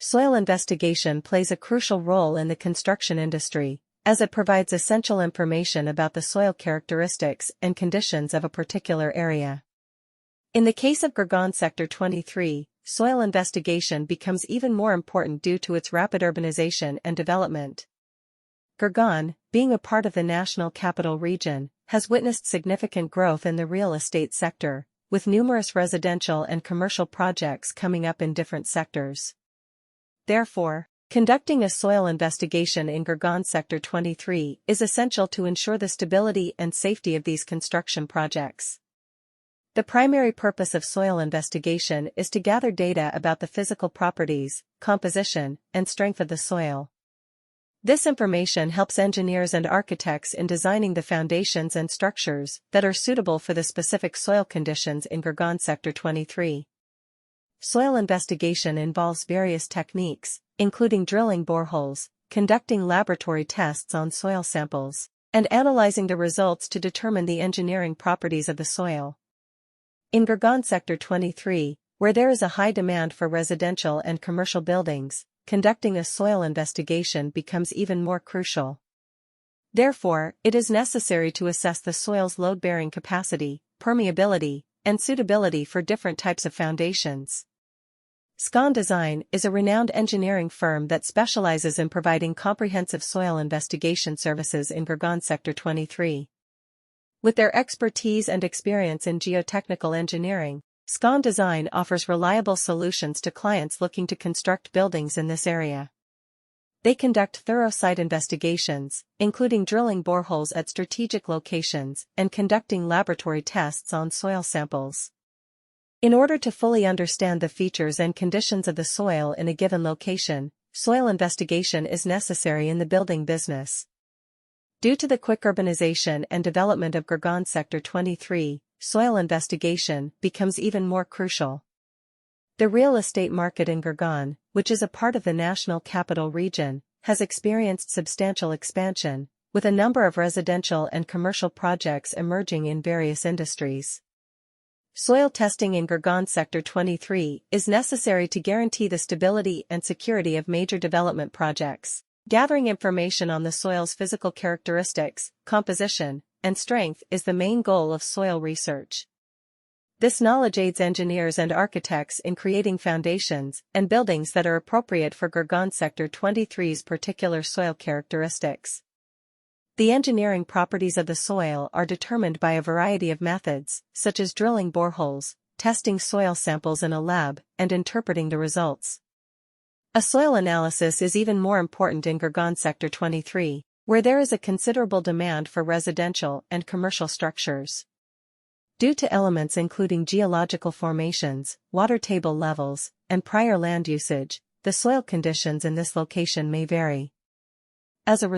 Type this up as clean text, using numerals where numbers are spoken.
Soil investigation plays a crucial role in the construction industry, as it provides essential information about the soil characteristics and conditions of a particular area. In the case of Gurgaon Sector 23, soil investigation becomes even more important due to its rapid urbanization and development. Gurgaon, being a part of the National Capital Region, has witnessed significant growth in the real estate sector, with numerous residential and commercial projects coming up in different sectors. Therefore, conducting a soil investigation in Gurgaon Sector 23 is essential to ensure the stability and safety of these construction projects. The primary purpose of soil investigation is to gather data about the physical properties, composition, and strength of the soil. This information helps engineers and architects in designing the foundations and structures that are suitable for the specific soil conditions in Gurgaon Sector 23. Soil investigation involves various techniques, including drilling boreholes, conducting laboratory tests on soil samples, and analyzing the results to determine the engineering properties of the soil. In Gurgaon Sector 23, where there is a high demand for residential and commercial buildings, conducting a soil investigation becomes even more crucial. Therefore, it is necessary to assess the soil's load-bearing capacity, permeability, and suitability for different types of foundations. SCON Design is a renowned engineering firm that specializes in providing comprehensive soil investigation services in Gurgaon Sector 23. With their expertise and experience in geotechnical engineering, SCON Design offers reliable solutions to clients looking to construct buildings in this area. They conduct thorough site investigations, including drilling boreholes at strategic locations and conducting laboratory tests on soil samples. In order to fully understand the features and conditions of the soil in a given location, soil investigation is necessary in the building business. Due to the quick urbanization and development of Gurgaon Sector 23, soil investigation becomes even more crucial. The real estate market in Gurgaon, which is a part of the National Capital Region, has experienced substantial expansion, with a number of residential and commercial projects emerging in various industries. Soil testing in Gurgaon Sector 23 is necessary to guarantee the stability and security of major development projects. Gathering information on the soil's physical characteristics, composition, and strength is the main goal of soil research. This knowledge aids engineers and architects in creating foundations and buildings that are appropriate for Gurgaon Sector 23's particular soil characteristics. The engineering properties of the soil are determined by a variety of methods, such as drilling boreholes, testing soil samples in a lab, and interpreting the results. A soil analysis is even more important in Gurgaon Sector 23, where there is a considerable demand for residential and commercial structures. Due to elements including geological formations, water table levels, and prior land usage, the soil conditions in this location may vary. As a result,